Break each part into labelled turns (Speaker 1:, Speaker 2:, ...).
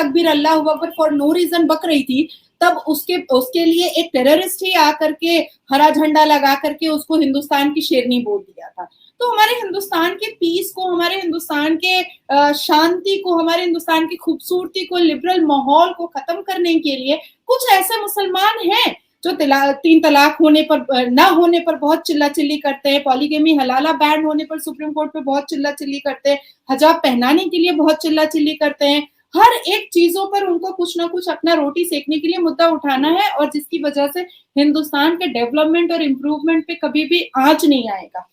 Speaker 1: तकबीर अल्लाह Akbar for no reason बक रही थी, तब उसके लिए एक टेररिस्ट ही आकर के हरा झंडा लगा करके उसको हिंदुस्तान की शेरनी बोल दिया था। तो हमारे हिंदुस्तान के पीस को, हमारे हिंदुस्तान के शांति को, हमारे हिंदुस्तान की खूबसूरती को, लिबरल माहौल को खत्म करने के लिए कुछ ऐसे मुसलमान हैं जो 3 तलाक होने पर ना होने पर बहुत चिल्ला चिल्ली करते हैं, पॉलीगेमी हलाला बैन होने पर सुप्रीम कोर्ट पे बहुत चिल्ला चिल्ली करते हैं, हिजाब पहनाने के लिए बहुत चिल्ला चिल्ली करते हैं। हर एक चीजों पर उनको कुछ ना कुछ अपना रोटी सेकने के लिए मुद्दा उठाना है, और जिसकी वजह से हिंदुस्तान के डेवलपमेंट और इम्प्रूवमेंट पे कभी भी आंच नहीं आएगा।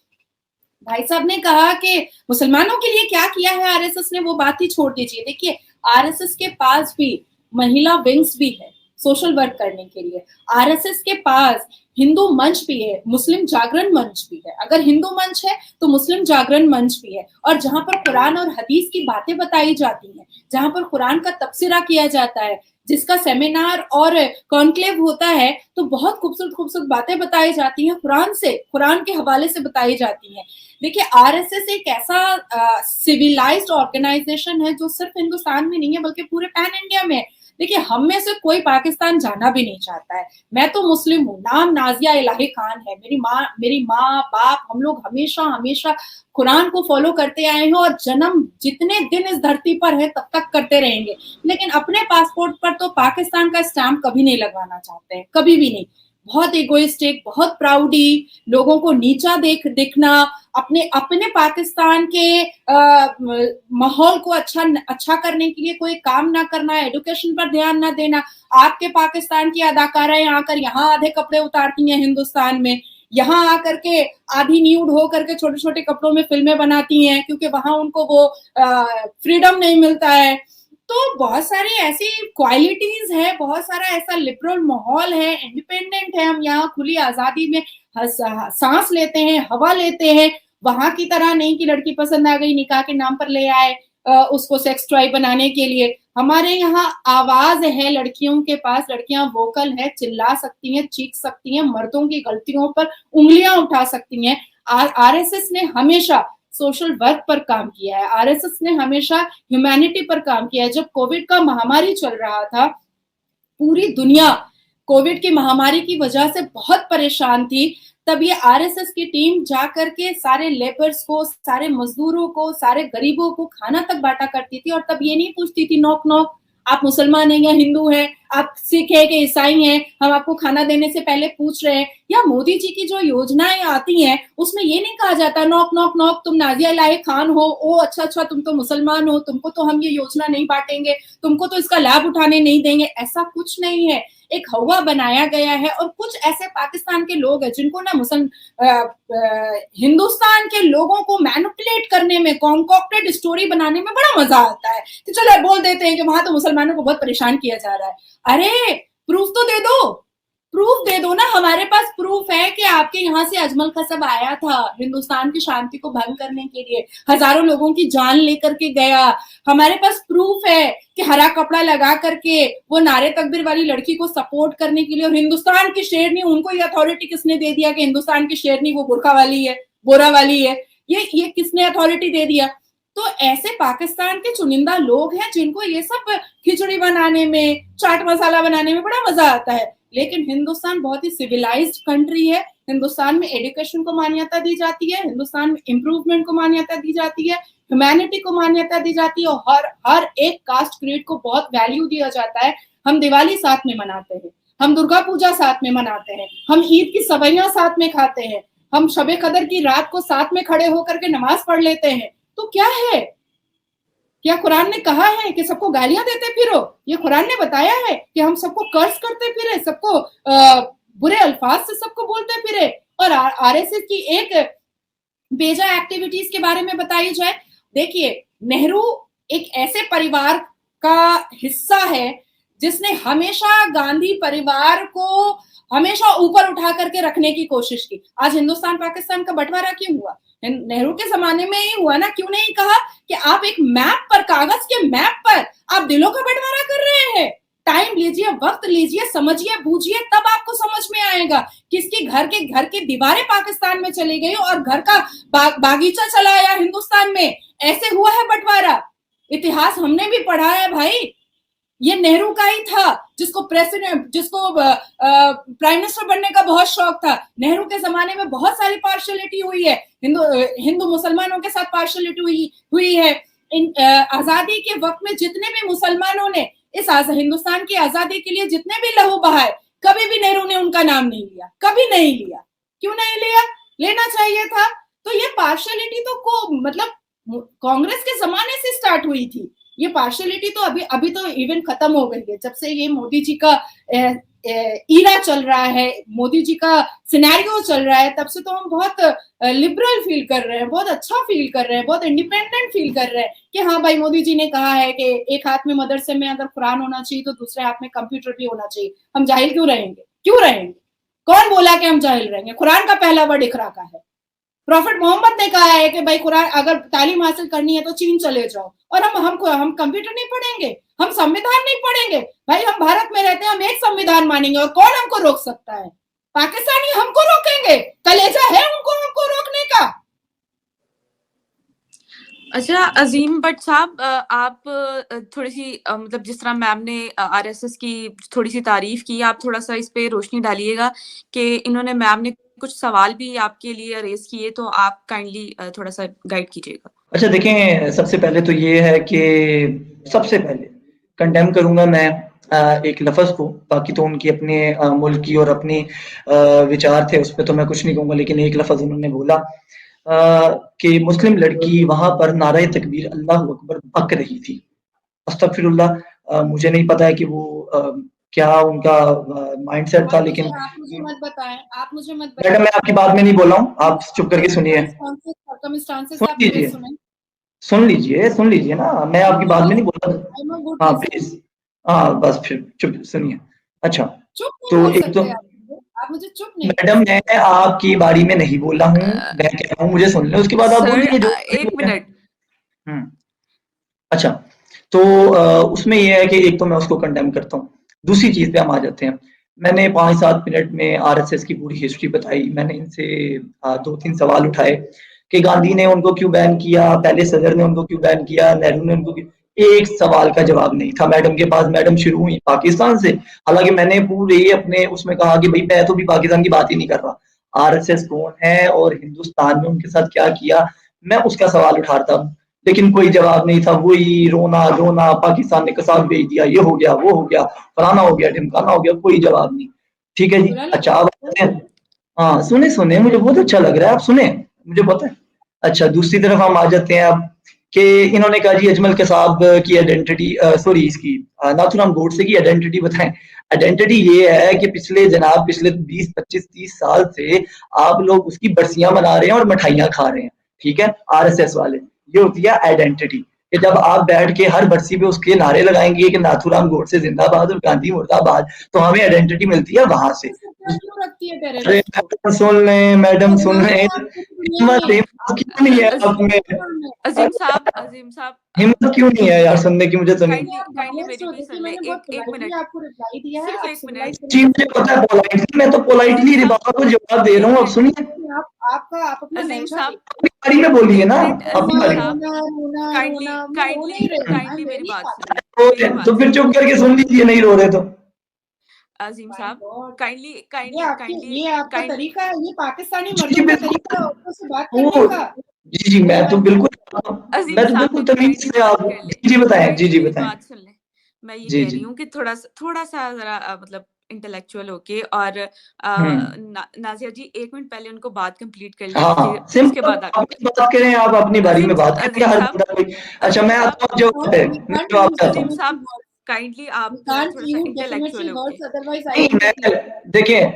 Speaker 1: भाई साहब ने कहा कि मुसलमानों के लिए क्या किया है आरएसएस ने, वो बात ही छोड़ दीजिए। देखिए, आरएसएस के पास भी महिला विंग्स भी है सोशल वर्क करने के लिए, आरएसएस के पास हिंदू मंच भी है, मुस्लिम जागरण मंच भी है। अगर हिंदू मंच है तो मुस्लिम जागरण मंच भी है, और जहां पर कुरान और हदीस की बातें बताई जाती हैं, जहां पर कुरान का तफसीरा किया जाता है, जिसका सेमिनार और कॉन्क्लेव होता है, तो बहुत खूबसूरत खूबसूरत बातें बताई जाती हैं, कुरान से, कुरान के हवाले से बताई जाती हैं। देखिए, आरएसएस एक ऐसा सिविलाइज्ड ऑर्गेनाइजेशन है जो सिर्फ हिंदुस्तान में नहीं है बल्कि पूरे पैन इंडिया में है। देखिए, हम में से कोई पाकिस्तान जाना भी नहीं चाहता है। मैं तो मुस्लिम हूँ, नाम नाजिया इलाही खान है, मेरी माँ बाप, हम लोग हमेशा हमेशा कुरान को फॉलो करते आए हैं, और जन्म जितने दिन इस धरती पर है तब तक करते रहेंगे। लेकिन अपने पासपोर्ट पर तो पाकिस्तान का स्टैंप कभी नहीं लगवाना चाहते हैं, कभी भी नहीं। बहुत इगोइस्टिक, बहुत प्राउडी, लोगों को नीचा देखना, अपने अपने पाकिस्तान के माहौल को अच्छा करने के लिए कोई काम ना करना, एजुकेशन पर ध्यान ना देना। आपके पाकिस्तान की अदाकाराएं आकर यहाँ आधे कपड़े उतारती हैं हिंदुस्तान में, यहाँ आकर के आधी न्यूड हो करके छोटे छोटे कपड़ों में फिल्में बनाती हैं, क्योंकि वहां उनको वो फ्रीडम नहीं मिलता है। तो बहुत सारी ऐसी क्वालिटीज है, बहुत सारा ऐसा लिबरल माहौल है, इंडिपेंडेंट है, हम यहाँ खुली आजादी में सांस लेते हैं, हवा लेते हैं। वहां की तरह नहीं कि लड़की पसंद आ गई निकाह के नाम पर ले आए उसको सेक्स टॉय बनाने के लिए। हमारे यहाँ आवाज है लड़कियों के पास, लड़कियां वोकल है, चिल्ला सकती हैं, चीख सकती हैं, मर्दों की गलतियों पर उंगलियां उठा सकती हैं। आरएसएस ने हमेशा सोशल वर्क पर काम किया है, आरएसएस ने हमेशा ह्यूमैनिटी पर काम किया है। जब कोविड का महामारी चल रहा था, पूरी दुनिया कोविड की महामारी की वजह से बहुत परेशान थी, तब ये आरएसएस की टीम जाकर के सारे लेबर्स को, सारे मजदूरों को, सारे गरीबों को खाना तक बांटा करती थी। और तब ये नहीं पूछती थी नॉक नॉक, आप मुसलमान हैं या हिंदू हैं, आप सिख है कि ईसाई हैं, हम आपको खाना देने से पहले पूछ रहे हैं। या मोदी जी की जो योजनाएं आती हैं उसमें ये नहीं कहा जाता नॉक नॉक नॉक, तुम नाजिया इलाही खान हो, ओ अच्छा अच्छा तुम तो मुसलमान हो, तुमको तो हम ये योजना नहीं बांटेंगे, तुमको तो इसका लाभ उठाने नहीं देंगे। ऐसा कुछ नहीं है, एक हवा बनाया गया है। और कुछ ऐसे पाकिस्तान के लोग हैं जिनको ना हिंदुस्तान के लोगों को मैनिपुलेट करने में, कॉन्कॉक्टेड स्टोरी बनाने में बड़ा मजा आता है कि चलो बोल देते हैं कि वहां तो मुसलमानों को बहुत परेशान किया जा रहा है। अरे प्रूफ तो दे दो, प्रूफ दे दो ना। हमारे पास प्रूफ है कि आपके यहाँ से अजमल कसब आया था हिंदुस्तान की शांति को भंग करने के लिए, हजारों लोगों की जान लेकर के गया। हमारे पास प्रूफ है कि हरा कपड़ा लगा करके वो नारे तकबीर वाली लड़की को सपोर्ट करने के लिए, और हिंदुस्तान की शेरनी, उनको ये अथॉरिटी किसने दे दिया कि हिंदुस्तान की शेरनी वो बुरखा वाली है, बोरा वाली है, ये किसने अथॉरिटी दे दिया? तो ऐसे पाकिस्तान के चुनिंदा लोग हैं जिनको ये सब खिचड़ी बनाने में, चाट मसाला बनाने में बड़ा मजा आता है। लेकिन हिंदुस्तान बहुत ही सिविलाइज्ड कंट्री है, हिंदुस्तान में एजुकेशन को मान्यता दी जाती है, हिंदुस्तान में इम्प्रूवमेंट को मान्यता दी जाती है, ह्यूमैनिटी को मान्यता दी जाती है, और हर एक कास्ट क्रीड को बहुत वैल्यू दिया जाता है। हम दिवाली साथ में मनाते हैं, हम दुर्गा पूजा साथ में मनाते हैं, हम ईद की सवैयां साथ में खाते हैं, हम शबे कदर की रात को साथ में खड़े होकर के नमाज पढ़ लेते हैं। तो क्या है, क्या कुरान ने कहा है कि सबको गालियां देते फिरो? ये कुरान ने बताया है कि हम सबको कर्ज करते फिरे, सबको बुरे अल्फाज से सबको बोलते फिरे? और आरएसएस की एक बेजा एक्टिविटीज के बारे में बताई जाए। देखिए, नेहरू एक ऐसे परिवार का हिस्सा है जिसने हमेशा गांधी परिवार को हमेशा ऊपर उठा करके रखने की कोशिश की। आज हिंदुस्तान पाकिस्तान का बंटवारा क्यों हुआ? नेहरू के जमाने में ही हुआ ना। क्यों नहीं कहा कि आप एक मैप पर, कागज के मैप पर आप दिलों का बंटवारा कर रहे हैं? टाइम लीजिए, वक्त लीजिए, समझिए, बूझिए, तब आपको समझ में आएगा किसकी घर की दीवारें पाकिस्तान में चली गई और घर का बागीचा चला आया हिंदुस्तान में। ऐसे हुआ है बंटवारा, इतिहास हमने भी पढ़ा है भाई। ये नेहरू का ही था जिसको प्रेसिडेंट, जिसको प्राइम मिनिस्टर बनने का बहुत शौक था। नेहरू के जमाने में बहुत सारी पार्शलिटी हुई है, हिंदू मुसलमानों के साथ पार्शलिटी हुई है। आजादी के वक्त में जितने भी मुसलमानों ने इस हिंदुस्तान की आजादी के लिए जितने भी लहू बहाए, कभी भी नेहरू ने उनका नाम नहीं लिया, कभी नहीं लिया। क्यों नहीं लिया? लेना चाहिए था। तो ये पार्शलिटी तो मतलब कांग्रेस के जमाने से स्टार्ट हुई थी। ये पार्शलिटी तो अभी तो इवन खत्म हो गई है, जब से ये मोदी जी का ईरा चल रहा है, मोदी जी का सिनेरियो चल रहा है, तब से तो हम बहुत लिबरल फील कर रहे हैं, बहुत अच्छा फील कर रहे हैं, बहुत इंडिपेंडेंट फील कर रहे हैं कि हाँ भाई, मोदी जी ने कहा है कि एक हाथ में मदरसे में अगर कुरान होना चाहिए तो दूसरे हाथ में कंप्यूटर भी होना चाहिए। हम जाहिल क्यों रहेंगे? क्यों रहेंगे? कौन बोला कि हम जाहिल रहेंगे? कुरान का पहला वर्ड इकरा का है। प्रॉफिट मोहम्मद ने कहा है कि भाई कुरान अगर तालीम हासिल करनी है तो चीन चले जाओ। और हम कंप्यूटर नहीं पढ़ेंगे, हम संविधान नहीं पढ़ेंगे? भाई हम भारत में रहते हैं, हम एक संविधान मानेंगे और कौन हमको रोक सकता है? पाकिस्तानी हमको रोकेंगे? कलेजा है उनको हमको रोकने का?
Speaker 2: अच्छा अजीम भट्ट साहब, आप थोड़ी सी मतलब जिस तरह मैम ने आरएसएस की थोड़ी सी तारीफ की, आप थोड़ा सा इस पे रोशनी डालिएगा कि इन्होंने मैम ने कुछ सवाल भी आपके लिए रेज किए, तो आप काइंडली थोड़ा सा गाइड कीजिएगा।
Speaker 3: अच्छा देखें, सबसे पहले तो ये है कि सबसे पहले कंडेम करूंगा मैं एक लफ्ज़ को, बाकी तो उनकी अपने मुल्क की और अपनी विचार थे, उस पर तो मैं कुछ नहीं कहूँगा, लेकिन एक लफ्ज़ उन्होंने बोला कि मुस्लिम लड़की वहां पर नारे तकबीर अल्लाह अकबर बक रही थी। अस्तगफिरुल्लाह, मुझे नहीं पता है कि वो क्या उनका माइंडसेट था, लेकिन
Speaker 1: आप मुझे मत बताएं।
Speaker 3: मैडम मैं आपकी बात में नहीं बोल रहा हूँ, आप चुप करके सुनिए। सुन लीजिए ना, मैं आपकी बात में नहीं बोल रहा। हाँ प्लीज, हाँ बस फिर चुप सुनिए। अच्छा तो एक तो
Speaker 1: आप मुझे चुप नहीं,
Speaker 3: मैडम मैं आपकी बारी में नहीं बोल रहा हूँ, मैं कह रहा हूँ मुझे सुन ले, उसके बाद आप बोलिए जो।
Speaker 2: एक मिनट।
Speaker 3: अच्छा तो उसमें यह है कि एक तो मैं उसको कंडेम करता हूँ, दूसरी चीज पे हम आ जाते हैं। मैंने 5-7 मिनट में आरएसएस की पूरी हिस्ट्री बताई, मैंने इनसे 2-3 सवाल उठाए कि गांधी ने उनको क्यों बैन किया, पहले सदर ने उनको क्यों बैन किया, नेहरू ने उनको क्यों। एक सवाल का जवाब नहीं था मैडम के पास। मैडम शुरू हुई पाकिस्तान से, हालांकि मैंने पूरे अपने उसमें कहा कि भाई मैं तो भी पाकिस्तान की बात ही नहीं कर रहा, आरएसएस कौन है और हिंदुस्तान में उनके साथ क्या किया, मैं उसका सवाल उठाता हूँ, लेकिन कोई जवाब नहीं था। वही रोना धोना, पाकिस्तान ने कसाब भेज दिया, ये हो गया वो हो गया, फलाना हो गया ढिमकाना हो गया, कोई जवाब नहीं। ठीक है जी, अच्छा आप हाँ सुने सुने, मुझे बहुत अच्छा लग रहा है, आप सुने, मुझे पता है। अच्छा दूसरी तरफ हम आ जाते हैं अब कि इन्होंने कहा जी अजमल कसाब की आइडेंटिटी, सॉरी इसकी नाथूराम गोडसे की आइडेंटिटी बताएं। आइडेंटिटी ये है कि पिछले 20, 25, 30 साल से आप लोग उसकी बरसियां मना रहे हैं और मिठाइयां खा रहे हैं, ठीक है, आरएसएस वाले। ये होती है आइडेंटिटी कि जब आप बैठ के हर बरसी पे उसके नारे लगाएंगे कि नाथूराम गोडसे जिंदाबाद और गांधी मुर्दाबाद, तो हमें आइडेंटिटी मिलती है वहां से। अरे सुन लें मैडम, सुन लें, हिम्मत क्यों नहीं है आप में?
Speaker 2: अजीम साहब
Speaker 3: हिम्मत क्यों नहीं है यार सुनने की? मुझे तो नहीं। जी मुझे पता है पोलाइटली, मैं तो पोलाइटली रिबाबा को जवाब दे रहा हूँ, अब सुनिए।
Speaker 2: अजीम साहब
Speaker 3: अपनी बारी में बोलिए ना, अपनी बारी।
Speaker 2: काइंडली मेरी बात सुनिए।
Speaker 3: तो फिर चुप करके सुन लीजिए, नहीं रो रहे तो।
Speaker 2: अजीम साहब काइंडली
Speaker 1: ये आपका तरीका है, ये पाकिस्तानी मर्दों का तरीका है औरतों से बात करने का।
Speaker 3: जी मैं तो बिल्कुल तमीज से आप जी बताएं, जी बताएं।
Speaker 2: बात सुन ले, मैं ये कह रही हूँ कि थोड़ा सा जरा मतलब इंटेलेक्चुअल होके, और नाजिया जी 1 मिनट पहले उनको बात कंप्लीट कर लीजिए, उसके बाद
Speaker 3: बात करें, आप अपनी बारी में बात करें हर बंदा कोई। अच्छा मैं आपको जवाब चाहता हूँ,
Speaker 2: काइंडली आप थोड़ा सा इंटेलेक्चुअल
Speaker 3: होके।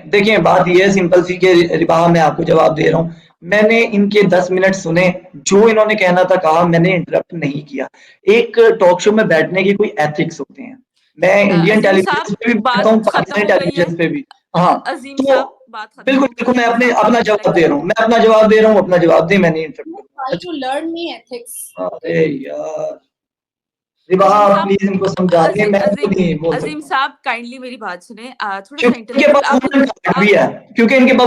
Speaker 3: देखें बात ये है सिंपल सी के रिबा, मैं आपको जवाब दे रहा हूँ, मैंने इनके 10 मिनट सुने, जो इन्होंने कहना था कहा, मैंने इंटरप्ट नहीं किया। एक टॉक शो में बैठने की कोई एथिक्स होते हैं, मैं इंडियन टेलीविजन पे भी बैठता हूँ, पाकिस्तानी टेलीविजन पे भी। हाँ तो बिल्कुल मैं अपना जवाब दे रहा हूँ, अपना जवाब दे, मैंने इंटरप्ट। अरे यार प्लीज इनको समझा दें, मैं नहीं बोल सकता।
Speaker 2: अजीम साहब काइंडली मेरी बात सुने, थोड़ा सा
Speaker 3: क्योंकि इनके पास